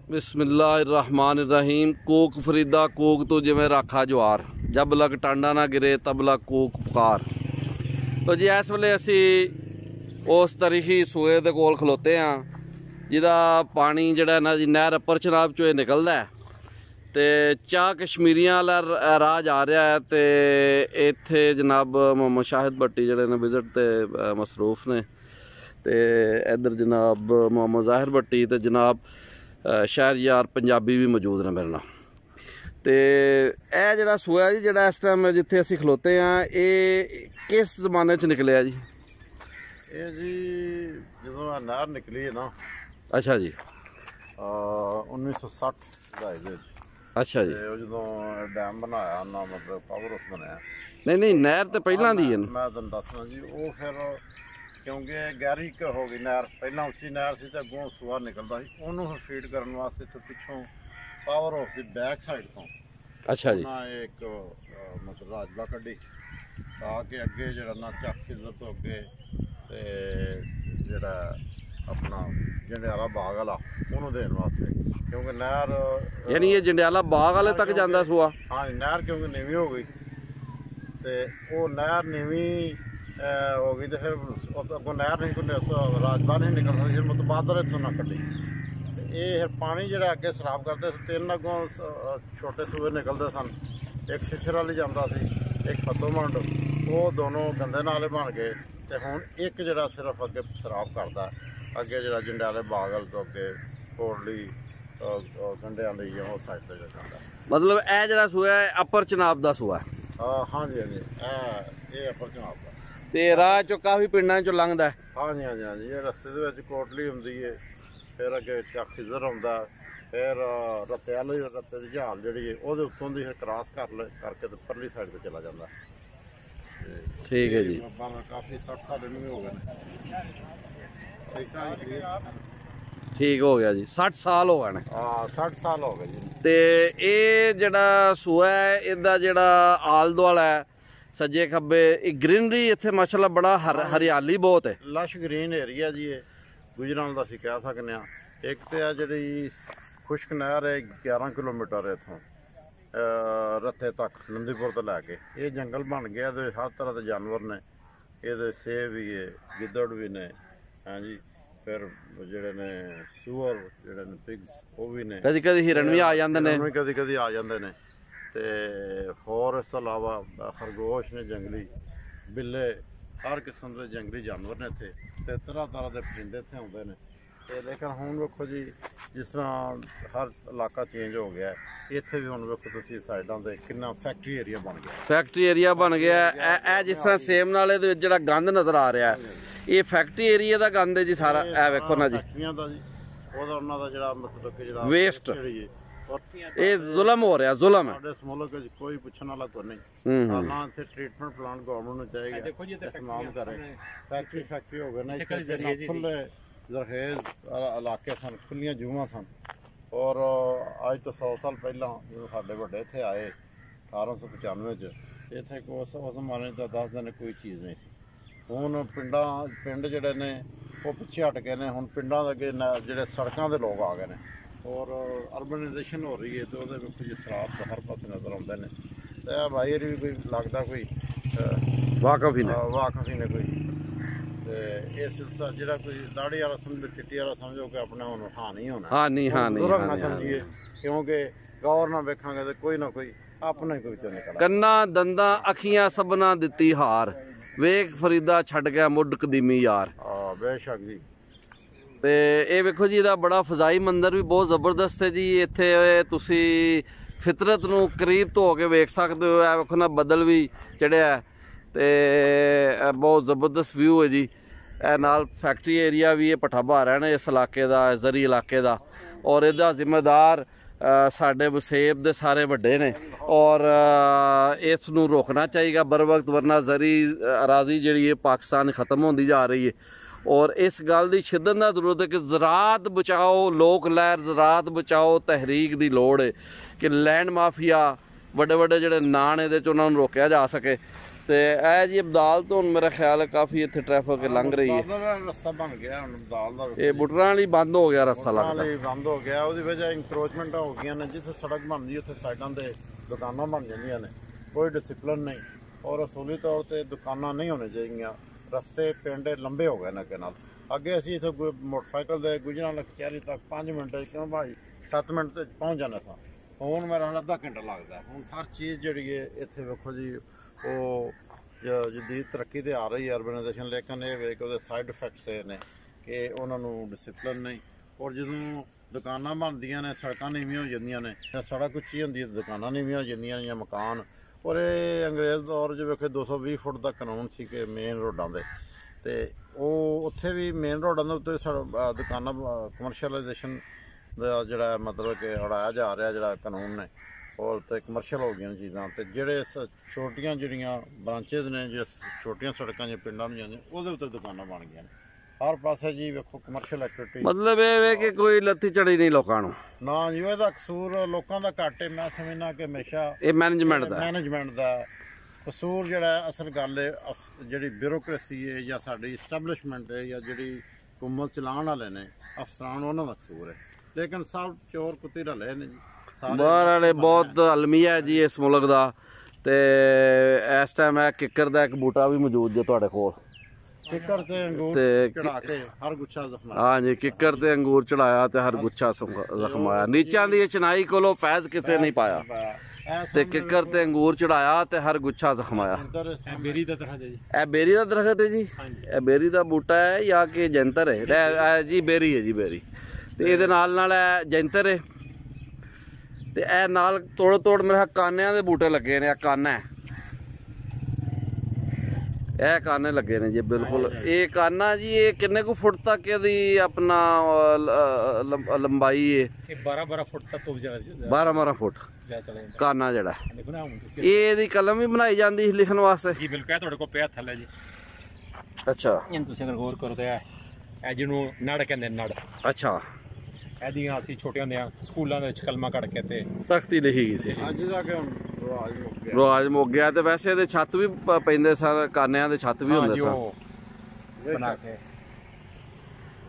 बिस्मिल्लाहिर्रहमानिर्रहीम। Coke Farida Coke तो जिवें राखा ज्वार, जब लग टांडा ना गिरे तब लग कोक पुकार। तो जी इस वेले असी उस तारीखी सूए दे कोल खलोते हाँ जिहदा पानी जिहड़ा ना जी नहर अपर चनाब चों निकलदा है ते चाह कश्मीरियां वाला राह जा रहा है। तो इत्थे जनाब मोहम्मद शाहिद भट्टी जिहड़े ने विजिट ते मसरूफ ने, ते इधर जनाब मोहम्मद ज़ाहिर भट्टी ते जनाब शहरयार पंजाबी भी मौजूद ने मेरे नाल। तो यह जिहड़ा सूआ जी जिहड़ा इस टाइम जिथे असीं खलोते हैं ये किस जमाने च निकलिया जी? ये जी जो नहर निकली है ना। अच्छा जी। 1960 अच्छा जी। जो डैम बनाया ना, मतलब पावर हाउस बनाया। नहीं नहर तो पहला दी है। मैं तुहानूं दसना जी, वो फिर क्योंकि गहरी हो गई नहर, पहला उच्ची नहर से अगों सूआ निकलता सी, उन्होंने फीड करने वास्ते तो पिछों पावर हाउस की बैक साइड तो अच्छा जी एक मतलब राजबा कड्ढी ताकि अगे जरा ना चक इधर तो अगे जरा अपना जंडियाला बाग वाला उन्होंने देने वास्ते, क्योंकि नहर यानी ये जंडियाला बाग वाले तक जाता सूआ। हाँ नहर क्योंकि नीवी हो गई तो वो नहर नीवी हो गई तो फिर अगों नहर नहीं कोई राजबा नहीं निकल सकती, फिर मुतबादल इतों ना कड्ढी। ये पानी जो अगे सराब करते तीन अगों छोटे सूए निकलते सन, एक शिशर वाली जाता सी, एक फतोमंड, वो दोनों गंदे नाले बन गए। तो हुण एक जरा सिर्फ अगे सराब करता अगे जरा जंडियाले बाग वाल तो अगे कोटली गंढियां दी उस साइड पर जाता। मतलब यह जरा सूआ है अपर चनाब का सूआ है। हाँ जी हाँ जी, ये अपर चनाब का ते राह चो काफ़ी पिंडां चों लंघदा है। हाँ जी हाँ जी हाँ जी। ये रस्ते दे विच कोटली हुंदी है, फिर अगे चक खिजर आउंदा, फिर रत्ते वाली रत्ते दी झाल जिहड़ी है ओहदे उत्तों दी क्रॉस करके ते परली साइड ते चला जांदा। ठीक है जी। काफ़ी 60 साल इन्हूं भी हो गए ने। ठीक हो गया जी, 60 साल हो गए ने। हाँ 60 साल हो गए जी। ते ये जिहड़ा सूआ है इहदा जिहड़ा आल दुआला है सज्जे खब्बे ग्रीनरी इत्थे माशाअल्लाह बड़ा हरियाली बहुत है, लश ग्रीन एरिया जी। ये गुजराल का असीं कह सकते हैं। एक तो आ जी खुश्क नहर है 11 किलोमीटर इतों रत्ते तक नंदीपुर तो लैके ये जंगल बन गया। हर तरह के जानवर ने, ये सेब भी है, गिद्दड़ भी ने, हाँ जी, फिर जिहड़े ने सूअर जिहड़े ने पिग्स वो भी ने, कदी कदी हिरन भी आ जांदे ने, कदी कदी आ जांदे ने। ते होर इस तो इलावा खरगोश ने, जंगली बिल्ले, हर किस्म के जंगली जानवर ने इत्थे, ते तरह तरह के परिंदे इत्थे आउंदे ने। ते लेकिन हुण वेखो जी जिस तरह हर इलाका चेंज हो गया, इत्थे भी हुण वेखो तुसीं साइडां ते कितना फैक्ट्री एरिया बन गया। फैक्ट्री एरिया बन गया। जिस तरह सेम नाले दे विच जिहड़ा गंद नज़र आ रहा है ये फैक्ट्री एरिया का गंद है जी सारा। ए वेखो ना जी फैक्ट्रियां दा जी ओहदा उन्हां दा जिहड़ा मतलब कि जिहड़ा वेस्ट ये जुल्म हो रहा, जुल्म है। इस मुल्क कोई पुछने वाला कोई नहीं। हालां इत्थे ट्रीटमेंट प्लांट गवर्नमेंट नूं चाहिए इस्तेमाल करे। फैक्ट्री हो गए ना, खुले जरहेज इलाके सन, खुलियां जूहां सन। और अज तो 100 साल पहला जो साडे वड्डे इत्थे आए 1895 च, इत्थे उस जमाने तो 10 दिन कोई चीज़ नहीं सी। हुण पिंड जिहड़े ने वो पिछे हट गए ने, हुण पिंडां दे अगे जिहड़े सड़कां दे लोग आ गए ने और अर्बनाइजेशन हो रही है। तो वो जी शराब तो हर पासे नज़र आते हैं। तो भाई भी कोई लगता कोई वाकफ ही ने कोई। तो ये सिलसिला जो कोई दाड़ी वाला समझो, चिट्टी वाला समझो कि अपने हानि होना, हानि ना समझिए, क्योंकि गौर ना वेखांगे तो कोई ना कोई अपने कोई चो निकल। कन्ना दंदा अखियां सबना दित्ती हार, वेख फरीदा छड़ गया मुड कदीमी यार। बेशक जी। तो ये वेखो जी इहदा बड़ा फजाई मंदिर भी बहुत जबरदस्त है जी। इत्थे तुसी फितरत नूं करीब तो हो के वेख सकते हो। ए वेखो ना बदल भी चढ़िया ते बहुत जबरदस्त व्यू है जी। ए नाल फैक्ट्री एरिया भी है, भट्ठा भारा है ना इस इलाके का, जरी इलाके का। और इहदा जिम्मेदार साडे वसेब दे सारे वड्डे ने और इस नूं रोकना चाहिए बर वक्त, वरना जरी अराजी जिहड़ी है पाकिस्तान खत्म होंदी जा रही है। और इस गल की शिद्दत की जरूरत है कि ज़राअत बचाओ, लोक लहर ज़राअत बचाओ तहरीक की लोड़ है कि लैंड माफिया बड़े बड़े जोड़े नान ये उन्होंने रोकया जा सके। ਤੇ ਇਹ ਜੀ ਅਬਦਾਲ ਤੋਂ ਹੁਣ ਮੇਰਾ ਖਿਆਲ ਹੈ ਕਾਫੀ ਇੱਥੇ ਟ੍ਰੈਫਿਕ ਲੰਘ ਰਹੀ ਹੈ। ਰਸਤਾ ਬਣ ਗਿਆ ਹੁਣ ਅਬਦਾਲ ਦਾ, ਇਹ ਬੁਟਰਾਂ ਵਾਲੀ ਬੰਦ ਹੋ ਗਿਆ ਰਸਤਾ ਲੱਗਦਾ, ਬੰਦ ਹੋ ਗਿਆ। ਉਹਦੀ ਵਜ੍ਹਾ ਇੰਕਰੋਚਮੈਂਟ ਹੋ ਗਈਆਂ ਨੇ, ਜਿੱਥੇ ਸੜਕ ਬਣਦੀ ਉੱਥੇ ਸਾਈਡਾਂ ਤੇ ਦੁਕਾਨਾਂ ਬਣ ਜਾਂਦੀਆਂ ਨੇ, ਕੋਈ ਡਿਸਪਲਿਨ ਨਹੀਂ ਔਰ ਅਸੂਲੀ ਤੌਰ ਤੇ ਦੁਕਾਨਾਂ ਨਹੀਂ ਹੋਣੀ ਚਾਹੀਦੀਆਂ। ਰਸਤੇ ਪਿੰਡ ਲੰਬੇ ਹੋ ਗਏ ਨੇ ਅੱਗੇ ਨਾਲ। ਅੱਗੇ ਅਸੀਂ ਇੱਥੇ ਮੋਟਰਸਾਈਕਲ ਦੇ ਗੁਜਰਾਂ ਕਚਹਿਰੀ ਤੱਕ 5 ਮਿੰਟ ਕਿਉਂ ਭਾਈ 7 ਮਿੰਟ ਤੇ ਪਹੁੰਚ ਜਾਂਦੇ ਸਾਂ, ਹੁਣ ਮੇਰਾ ਅੱਧਾ ਘੰਟਾ ਲੱਗਦਾ। ਹੁਣ ਹਰ ਚੀਜ਼ ਜਿਹੜੀ ਹੈ ਇੱਥੇ ਵੇਖੋ ਜੀ, ਉਹ ਜਦੀਦ ਤਰੱਕੀ ਤੇ ਆ ਰਹੀ ਹੈ ਅਰਬਨਾਈਜੇਸ਼ਨ, ਲੇਕਿਨ ਇਹ ਵੇਖ ਉਹਦੇ ਸਾਈਡ ਇਫੈਕਟਸ ਇਹ ਨੇ ਕਿ ਉਹਨਾਂ ਨੂੰ ਡਿਸਿਪਲਿਨ ਨਹੀਂ। ਔਰ ਜਦੋਂ ਦੁਕਾਨਾਂ ਬਣਦੀਆਂ ਨੇ ਸੜਕਾਂ ਨੀਵੀਆਂ ਹੋ ਜਾਂਦੀਆਂ ਨੇ, ਜਾਂ ਸੜਕ ਉੱਚੀ ਹੁੰਦੀ ਹੈ ਦੁਕਾਨਾਂ ਨੀਵੀਆਂ ਹੋ ਜਾਂਦੀਆਂ ਨੇ ਜਾਂ ਮਕਾਨ। ਔਰ ਇਹ ਅੰਗਰੇਜ਼ ਦੌਰ 'ਚ ਵੇਖੇ 220 ਫੁੱਟ ਦਾ ਕਾਨੂੰਨ ਸੀ ਕਿ ਮੇਨ ਰੋਡਾਂ ਦੇ, ਤੇ ਉਹ ਉੱਥੇ ਵੀ ਮੇਨ ਰੋਡਾਂ ਦੇ ਉੱਤੇ ਦੁਕਾਨਾਂ ਕਮਰਸ਼ੀਅਲਾਈਜੇਸ਼ਨ ਦਾ ਜਿਹੜਾ ਮਤਲਬ ਕਿ ਉਡਾਇਆ ਜਾ ਰਿਹਾ ਜਿਹੜਾ ਕਾਨੂੰਨ ਨੇ, ਔਰ ਤੇ ਕਮਰਸ਼ੀਅਲ ਹੋ ਗਈਆਂ ਚੀਜ਼ਾਂ। ਤੇ ਜਿਹੜੇ ਛੋਟੀਆਂ ਜਿਹੜੀਆਂ ਬ੍ਰਾਂਚਿਸ ਨੇ, ਜੇ ਛੋਟੀਆਂ ਸੜਕਾਂ ਜੇ ਪਿੰਡਾਂ ਨੂੰ ਜਾਂਦੀਆਂ, ਉਹਦੇ ਉੱਤੇ ਦੁਕਾਨਾਂ ਬਣ ਗਈਆਂ ਨੇ ਹਰ ਪਾਸੇ ਜੀ। ਵੇਖੋ ਕਮਰਸ਼ੀਅਲ ਐਕਟੀਵਿਟੀ, ਮਤਲਬ ਇਹ ਵੇ ਕਿ ਕੋਈ ਲੱਥੀ ਚੜੀ ਨਹੀਂ ਲੋਕਾਂ ਨੂੰ ਨਾ ਜੀ। ਇਹਦਾ ਕਸੂਰ ਲੋਕਾਂ ਦਾ ਘੱਟ ਹੈ। ਮੈਂ ਸਮਝਦਾ ਕਿ ਹਮੇਸ਼ਾ ਇਹ ਮੈਨੇਜਮੈਂਟ ਦਾ ਕਸੂਰ ਜਿਹੜਾ ਅਸਲ ਗੱਲ ਹੈ, ਜਿਹੜੀ ਬਿਊਰੋਕ੍ਰੇਸੀ ਹੈ ਜਾਂ ਸਾਡੀ ਇਸਟੈਬਲਿਸ਼ਮੈਂਟ ਹੈ ਜਾਂ ਜਿਹੜੀ ਹੁਕੂਮਤ ਚਲਾਉਣ ਵਾਲੇ ਨੇ ਅਫਸਰਾਨ, ਉਹਨਾਂ ਦਾ ਕਸੂਰ ਹੈ। ਲੇਕਿਨ ਸਭ ਚੋਰ ਕੁੱਤੇ ਰਲੇ ਨੇ ਜੀ, ਬਾਹਰ ਵਾਲੇ ਬਹੁਤ ਅਲਮੀਆ ਜੀ ਇਸ ਮੁਲਕ ਦਾ। ਤੇ ਇਸ ਟਾਈਮ ਇਹ ਕਿੱਕਰ ਦਾ ਇੱਕ ਬੂਟਾ ਵੀ ਮੌਜੂਦ ਜੇ ਤੁਹਾਡੇ ਕੋਲ, ਕਿੱਕਰ ਤੇ ਅੰਗੂਰ ਚੜਾ ਕੇ ਹਰ ਗੁੱਛਾ ਜ਼ਖਮ। ਹਾਂਜੀ, ਕਿੱਕਰ ਤੇ ਅੰਗੂਰ ਚੜਾਇਆ ਤੇ ਹਰ ਗੁੱਛਾ ਜ਼ਖਮਾਇਆ। ਨੀਚਾਂ ਦੀ ਚਨਾਈ ਕੋਲੋਂ ਫੈਜ਼ ਕਿਸੇ ਨਹੀਂ ਪਾਇਆ, ਤੇ ਕਿੱਕਰ ਤੇ ਅੰਗੂਰ ਚੜਾਇਆ ਤੇ ਹਰ ਗੁੱਛਾ ਜ਼ਖਮਾਇਆ। ਇਹ ਬੇਰੀ ਦਾ ਦਰਖਤ ਹੈ ਜੀ, ਇਹ ਬੇਰੀ ਦਾ ਦਰਖਤ ਹੈ ਜੀ, ਇਹ ਬੇਰੀ ਦਾ ਬੂਟਾ ਹੈ ਜਾਂ ਕਿ ਜੰਤਰ ਹੈ? ਜੀ ਬੇਰੀ ਹੈ ਜੀ, ਬੇਰੀ। ਤੇ ਇਹਦੇ ਨਾਲ ਨਾਲ ਇਹ ਜੰਤਰ ਹੈ, ਤੇ ਇਹ ਨਾਲ ਤੋੜ ਮੇਰੇ ਕਾਨਿਆਂ ਦੇ ਬੂਟੇ ਲੱਗੇ ਨੇ। ਇਹ ਕਾਨਾ ਹੈ, ਇਹ ਕਾਨੇ ਲੱਗੇ ਨੇ ਜੀ ਬਿਲਕੁਲ। ਇਹ ਕਾਨਾ ਜੀ ਇਹ ਕਿੰਨੇ ਕੁ ਫੁੱਟ ਤੱਕ ਇਹਦੀ ਆਪਣਾ ਲੰਬਾਈ ਹੈ? ਇਹ 12 ਫੁੱਟ ਤੱਕ ਤੋਂ ਜ਼ਿਆਦਾ, 12 ਫੁੱਟ ਕਾਨਾ ਜਿਹੜਾ। ਦੇਖੋ ਨਾ, ਇਹ ਇਹਦੀ ਕਲਮ ਵੀ ਬਣਾਈ ਜਾਂਦੀ ਸੀ ਲਿਖਣ ਵਾਸਤੇ ਜੀ? ਬਿਲਕੁਲ, ਤੁਹਾਡੇ ਕੋਲ ਪਿਆ ਥੱਲੇ ਜੀ। ਅੱਛਾ, ਇਹਨੂੰ ਤੁਸੀਂ ਅਗਰ ਗੌਰ ਕਰੋ ਤੇ ਇਹ ਜਿਹਨੂੰ ਨੜ ਕਹਿੰਦੇ, ਨੜ। ਅੱਛਾ, ਇਹਦੀਆਂ ਅਸੀਂ ਛੋਟੇ ਹੁੰਦਿਆਂ ਸਕੂਲਾਂ ਦੇ ਵਿੱਚ ਕਲਮਾਂ ਕੱਢ ਕੇ ਤੇ ਤਖਤੀ ਲਿਖੀ ਗਈ ਸੀ। ਅੱਜ ਦਾ ਕਿ ਹੁਣ ਰਿਵਾਜ ਮੁੱਕ ਗਿਆ। ਤੇ ਵੈਸੇ ਇਹਦੇ ਛੱਤ ਵੀ ਪੈਂਦੇ ਸਨ, ਕਾਨਿਆਂ ਦੇ ਛੱਤ ਵੀ ਹੁੰਦੇ ਸਨ ਬਣਾ ਕੇ।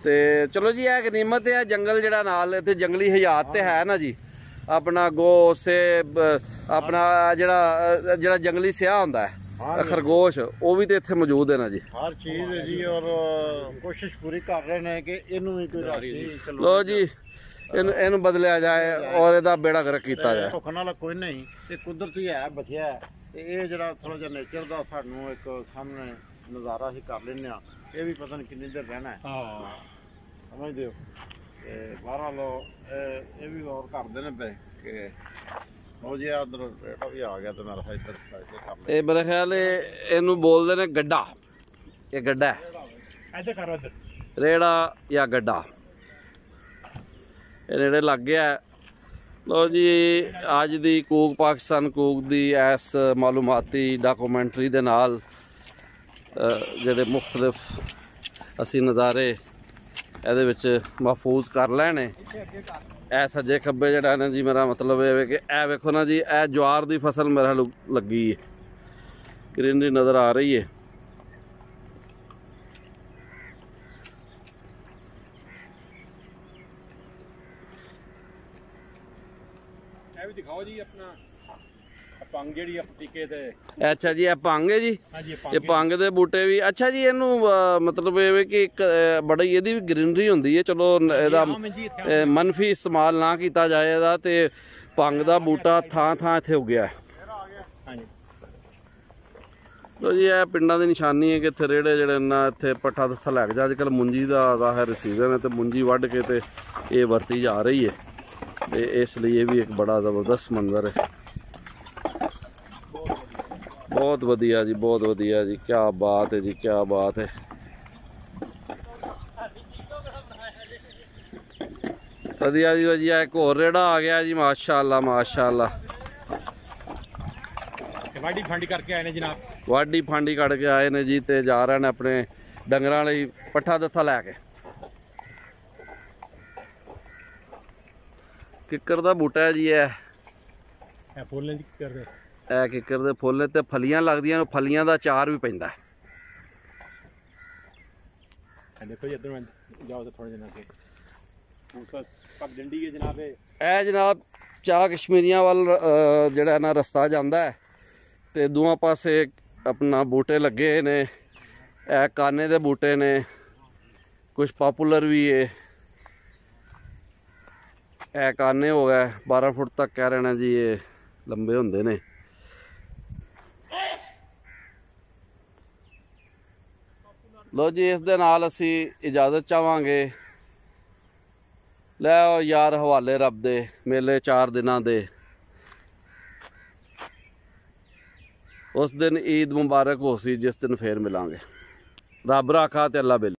ਤੇ ਚਲੋ ਜੀ, ਇਹ ਗਨੀਮਤ ਹੈ ਜੰਗਲ ਜਿਹੜਾ ਨਾਲ ਇੱਥੇ ਜੰਗਲੀ ਹਯਾਤ ਤੇ ਹੈ ਨਾ ਜੀ। ਆਪਣਾ ਗੋ ਸੇਬ, ਆਪਣਾ ਜਿਹੜਾ ਜੰਗਲੀ ਸਿਆਹ ਹੁੰਦਾ ਹੈ, ਖਰਗੋਸ਼, ਉਹ ਵੀ ਤੇ ਇੱਥੇ ਮੌਜੂਦ ਹੈ ਨਾ ਜੀ। ਹਰ ਚੀਜ਼ ਹੈ ਜੀ, ਔਰ ਕੋਸ਼ਿਸ਼ ਪੂਰੀ ਕਰ ਰਹੇ ਨੇ ਕਿ ਇਹਨੂੰ ਵੀ ਕੋਈ ਰਾਜੀ। ਲੋ ਜੀ, ਇਹਨੂੰ ਬਦਲਿਆ ਜਾਏ ਔਰ ਇਹਦਾ ਬੇੜਾ ਗਰਕ ਕੀਤਾ ਜਾਏ। ਭੁੱਖਣ ਵਾਲਾ ਕੋਈ ਨਹੀਂ, ਤੇ ਕੁਦਰਤੀ ਹੈ ਬਚਿਆ। ਤੇ ਇਹ ਜਿਹੜਾ ਥੋੜਾ ਜਿਹਾ ਨੇਚਰ ਦਾ ਸਾਨੂੰ ਇੱਕ ਸਾਹਮਣੇ ਨਜ਼ਾਰਾ ਅਸੀਂ ਕਰ ਲੈਂਦੇ ਆ। ਇਹ ਵੀ ਪਤਾ ਨਹੀਂ ਕਿੰਨੀ ਦੇਰ ਰਹਿਣਾ ਹੈ, ਸਮਝਦੇ ਹੋ? ਤੇ ਬਾਹਰ ਲੋ ਇਹ ਵੀ ਗੌਰ ਕਰਦੇ ਨੇ ਪਏ ਕਿ ਉਹ ਜੀ ਉਧਰ ਰੇੜਾ ਵੀ ਆ ਗਿਆ ਤੇ ਮੇਰਾ ਇੱਧਰ ਕਰ ਲੈ। ਇਹ ਮੇਰੇ ਖਿਆਲ ਇਹਨੂੰ ਬੋਲਦੇ ਨੇ ਗੱਡਾ। ਇਹ ਗੱਡਾ ਇੱਧਰ ਕਰੋ, ਇੱਧਰ ਰੇੜਾ ਜਾਂ ਗੱਡਾ। ਇਹ ਨੇੜੇ ਲੱਗ ਗਿਆ। ਲੋ ਜੀ, ਅੱਜ ਦੀ ਕੂਕ ਪਾਕਿਸਤਾਨ ਕੂਕ ਦੀ ਇਸ ਮਾਲੂਮਾਤੀ ਡਾਕੂਮੈਂਟਰੀ ਦੇ ਨਾਲ ਜਿਹੜੇ ਮੁਖਤਲਿਫ ਅਸੀਂ ਨਜ਼ਾਰੇ ਇਹਦੇ ਵਿੱਚ ਮਹਿਫੂਜ਼ ਕਰ ਲੈਣੇ। ਇਹ ਸੱਜੇ ਖੱਬੇ ਜਿਹੜਾ ਨਾ ਜੀ, ਮੇਰਾ ਮਤਲਬ ਇਹ ਕਿ ਇਹ ਵੇਖੋ ਨਾ ਜੀ, ਇਹ ਜਵਾਰ ਦੀ ਫਸਲ ਮੇਰਾ ਲੱਗੀ ਹੈ, ਗ੍ਰੀਨਰੀ ਨਜ਼ਰ ਆ ਰਹੀ ਹੈ। ਇਹ ਵੀ ਦਿਖਾਓ ਜੀ ਆਪਣਾ ਭੰਗ ਜਿਹੜੀ ਆ ਪਤੀਕੇ ਤੇ। ਅੱਛਾ ਜੀ, ਇਹ ਭੰਗ ਹੈ ਜੀ। ਹਾਂਜੀ, ਇਹ ਭੰਗ ਦੇ ਬੂਟੇ ਵੀ। ਅੱਛਾ ਜੀ, ਇਹਨੂੰ ਮਤਲਬ ਇਹ ਕਿ ਇੱਕ ਬੜੀ ਇਹਦੀ ਵੀ ਗ੍ਰੀਨਰੀ ਹੁੰਦੀ ਹੈ। ਚਲੋ ਇਹਦਾ ਮਨਫੀ ਇਸਤੇਮਾਲ ਨਾ ਕੀਤਾ ਜਾਏ ਇਹਦਾ, ਤੇ ਭੰਗ ਦਾ ਬੂਟਾ ਥਾਂ ਥਾਂ ਇੱਥੇ ਉੱਗਿਆ। ਹਾਂਜੀ, ਲੋ ਜੀ, ਇਹ ਪਿੰਡਾਂ ਦੀ ਨਿਸ਼ਾਨੀ ਹੈ ਕਿ ਇੱਥੇ ਰੇੜੇ ਜਿਹੜੇ ਨਾ ਇੱਥੇ ਪੱਠਾ ਦੱਥਾ ਲੈ ਕੇ ਜਾ। ਅੱਜ ਕੱਲ੍ਹ ਮੁੰਜੀ ਦਾ ਜ਼ਾਹਿਰ ਸੀਜ਼ਨ ਹੈ ਤੇ ਮੁੰਜੀ ਵੱਢ ਕੇ ਤੇ ਇਹ ਵਰਤੀ ਜਾ ਰਹੀ ਹੈ, ਤੇ ਇਸ ਲਈ ਇਹ ਵੀ ਇੱਕ ਬੜਾ ਜ਼ਬਰਦਸਤ ਮੰਜ਼ਰ ਹੈ। ਬਹੁਤ ਵਧੀਆ ਜੀ, ਬਹੁਤ ਵਧੀਆ ਜੀ, ਕੀ ਬਾਤ ਹੈ ਜੀ, ਕੀ ਬਾਤ ਹੈ। ਵਧੀਆ ਜੀ, ਵਧੀਆ। ਇੱਕ ਹੋਰ ਰੇੜਾ ਆ ਗਿਆ ਜੀ, ਮਾਸ਼ਾਅੱਲਾ ਮਾਸ਼ਾਅੱਲਾ। ਵਾਢੀ ਫਾਂਡੀ ਕਰਕੇ ਆਏ ਨੇ ਜਨਾਬ, ਵਾਢੀ ਫਾਂਡੀ ਕੱਢ ਕੇ ਆਏ ਨੇ ਜੀ, ਤੇ ਜਾ ਰਹੇ ਨੇ ਆਪਣੇ ਡੰਗਰਾਂ ਲਈ ਪੱਠਾ ਦੱਥਾ ਲੈ ਕੇ। ਕਿੱਕਰ ਦਾ ਬੂਟਾ ਹੈ ਜੀ। ਇਹ ਫੁੱਲ ਨੇ ਜੀ ਕਰਦੇ। ਇਹ ਕਿੱਕਰ ਦੇ ਫੁੱਲ ਤੇ ਫਲੀਆਂ ਲੱਗਦੀਆਂ, ਫਲੀਆਂ ਦਾ ਅਚਾਰ ਵੀ ਪੈਂਦਾ। देखो जी इधर जाओ तो थोड़े दिन आगे ऊपर पग डंडी है जनाब। ਇਹ ਜਨਾਬ ਚਾਹ ਕਸ਼ਮੀਰੀਆਂ ਵੱਲ ਜਿਹੜਾ ਨਾ ਰਸਤਾ ਜਾਂਦਾ ਹੈ ਤੇ ਦੋਵਾਂ ਪਾਸੇ ਆਪਣਾ ਬੂਟੇ ਲੱਗੇ ਨੇ। ਇਹ ਕਾਨੇ ਦੇ ਬੂਟੇ ਨੇ, ਕੁਝ ਪਪੂਲਰ ਵੀ ਹੈ। ਇਹ ਕਾਨੇ ਹੋ ਗਏ 12 ਫੁੱਟ ਤੱਕ ਕਹਿ ਰਹੇ ਨੇ ਜੀ, ਇਹ ਲੰਬੇ ਹੁੰਦੇ ਨੇ। ਲੋ ਜੀ ਇਸ ਦੇ ਨਾਲ ਅਸੀਂ ਇਜਾਜ਼ਤ ਚਾਹਾਂਗੇ। ਲੈ ਆਓ ਯਾਰ ਹਵਾਲੇ ਰੱਬ ਦੇ, ਮੇਲੇ 4 ਦਿਨਾਂ ਦੇ। ਉਸ ਦਿਨ ਈਦ ਮੁਬਾਰਕ ਹੋ ਸੀ ਜਿਸ ਦਿਨ ਫੇਰ ਮਿਲਾਂਗੇ। ਰੱਬ ਰਾਖਾ ਤੇ ਅੱਲਾ ਬਿਲ।